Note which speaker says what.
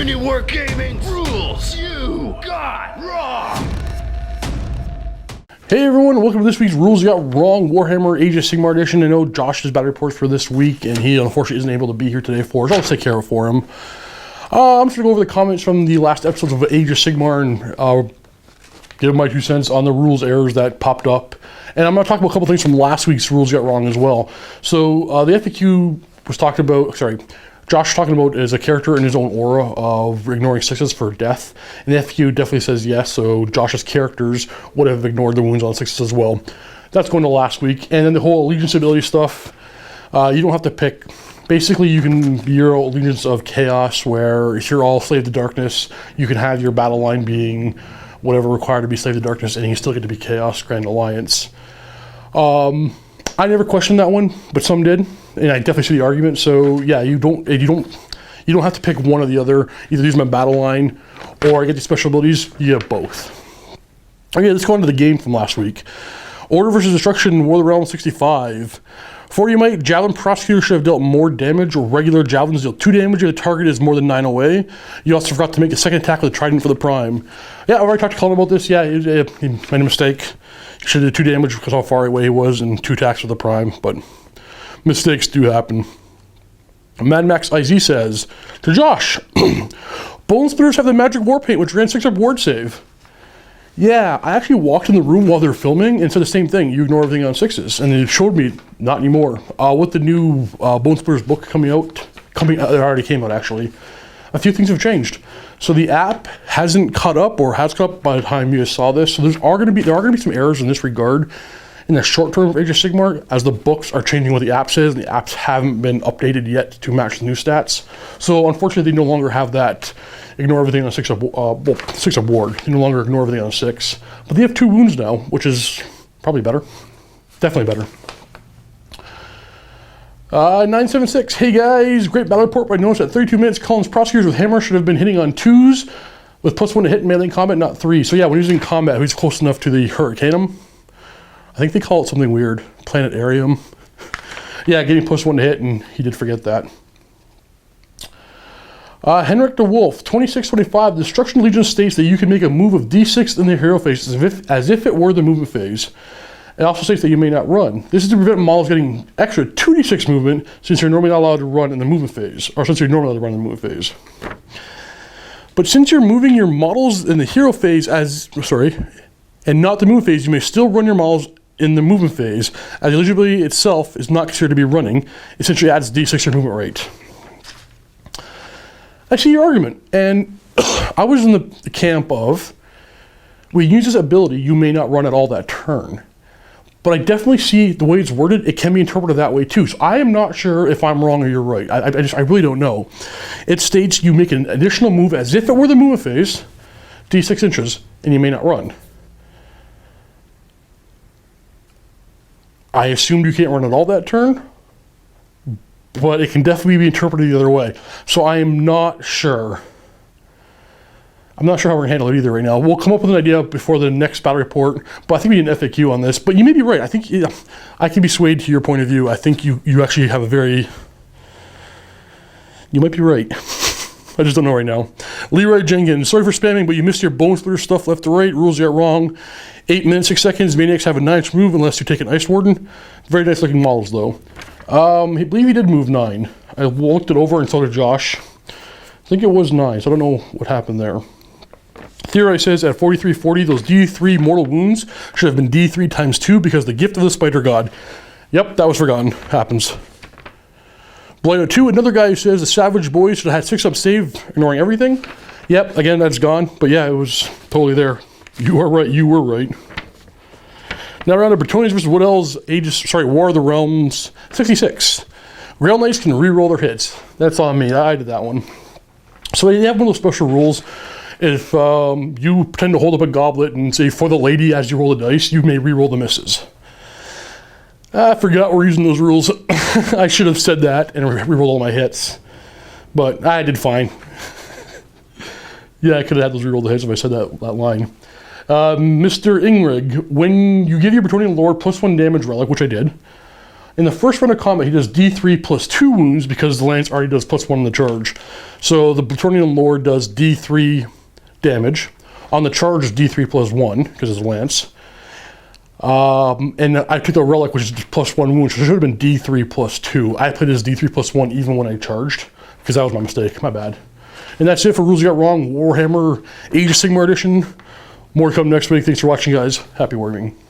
Speaker 1: MiniWarGaming rules you got wrong.
Speaker 2: Hey everyone, welcome to this week's Rules You Got Wrong Warhammer Age of Sigmar edition. I know Josh's battle reports for this week, and he unfortunately isn't able to be here today for us. I'll take care of it for him. I'm just going to go over the comments from the last episodes of Age of Sigmar and give my 2 cents on the rules errors that popped up. And I'm going to talk about a couple things from last week's Rules You Got Wrong as well. So the FAQ was talked about, Josh was talking about as a character in his own aura of ignoring 6s for death. And the FAQ definitely says yes, so Josh's characters would have ignored the wounds on 6s as well. That's going to last week. And then the whole allegiance ability stuff, you don't have to pick. Basically, you can be your allegiance of chaos, where if you're all slave to darkness, you can have your battle line being whatever required to be slave to darkness, and you still get to be chaos Grand Alliance. I never questioned that one, but some did, and I definitely see the argument. So yeah, you don't have to pick one or the other. Either use my battle line or I get the special abilities. You have both. Okay, let's go on to the game from last week. Order versus Destruction, War of the Realm 65. 40 might, Javelin Prosecutor should have dealt more damage, or regular Javelins deal 2 damage if the target is more than 9 away. You also forgot to make a second attack with a Trident for the Prime. Yeah, I've already talked to Colin about this. Yeah, he made a mistake. He should have did 2 damage because how far away he was, and 2 attacks with the Prime, but mistakes do happen. Mad Max IZ says, to Josh, Bone Splitters have the Magic War Paint, which ran 6-up ward save. Yeah, I actually walked in the room while they were filming and said the same thing. You ignore everything on 6s, and it showed me not anymore. With the new Bone Splitters book coming out, it already came out actually. A few things have changed. So the app hasn't caught up, or has caught up by the time you saw this. So there are going to be some errors in this regard in the short term of Age of Sigmar, as the books are changing what the app says, and the apps haven't been updated yet to match the new stats. So unfortunately, they no longer have that ignore everything on 6-up ward. They no longer ignore everything on 6. But they have 2 wounds now, which is probably better. Definitely better. 976, hey guys, great battle report, but I noticed at 32 minutes, Colin's prosecutors with hammer should have been hitting on 2s with +1 to hit in melee combat, not 3. So yeah, when he's in combat, he's close enough to the Hurricanum. I think they call it something weird, Planetarium. Yeah, getting +1 to hit, and he did forget that. Henrik the Wolf, 2625, the Destruction Legion states that you can make a move of D6 in the hero phase as if it were the movement phase. It also states that you may not run. This is to prevent models getting extra 2d6 movement, since you're normally not allowed to run in the movement phase, or since you're normally allowed to run in the movement phase. But since you're moving your models in the hero phase and not the movement phase, you may still run your models in the movement phase, as the eligibility itself is not considered to be running. It essentially adds d6 to your movement rate. I see your argument, and I was in the camp of, when you use this ability, you may not run at all that turn. But I definitely see the way it's worded, it can be interpreted that way too. So I am not sure if I'm wrong or you're right. I really don't know. It states you make an additional move as if it were the movement phase, d6 inches, and you may not run. I assumed you can't run at all that turn, but it can definitely be interpreted the other way. So I am not sure. I'm not sure how we're going to handle it either right now. We'll come up with an idea before the next battle report, but I think we need an FAQ on this. But you may be right. I think I can be swayed to your point of view. I think you actually have you might be right. I just don't know right now. Leroy Jenkins, sorry for spamming, but you missed your Bone Splitter stuff left to right. Rules you got wrong. 8 minutes, 6 seconds. Maniacs have a 9 move unless you take an Ice Warden. Very nice looking models though. I believe he did move 9. I looked it over and so did Josh. I think it was 9, so I don't know what happened there. Theory says at 4340, those D3 mortal wounds should have been D3 times 2 because the gift of the Spider God. Yep, that was forgotten. Happens. Blado 2, another guy who says the Savage Boys should have had 6-up save, ignoring everything. Yep, again, that's gone. But yeah, it was totally there. You are right. You were right. Now around to Bretonians versus Wood Elves, War of the Realms 66. Rail Knights can re-roll their hits. That's on me. I did that one. So they have one of those special rules. If you pretend to hold up a goblet and say, for the lady, as you roll the dice, you may re-roll the misses. I forgot we're using those rules. I should have said that and re-rolled all my hits. But I did fine. Yeah, I could have had those re-rolled hits if I said that line. Mr. Ingrig, when you give your Bretonian Lord +1 damage relic, which I did, In the first round of combat, he does D3 plus 2 wounds because the lance already does plus 1 on the charge. So the Plutonian Lord does D3 damage. On the charge is D3 plus 1 because it's a lance. And I took the relic, which is plus 1 wound, so it should have been D3 plus 2. I played as D3 plus 1 even when I charged because that was my mistake. My bad. And that's it for Rules You Got Wrong, Warhammer Age of Sigmar Edition. More to come next week. Thanks for watching, guys. Happy wargaming.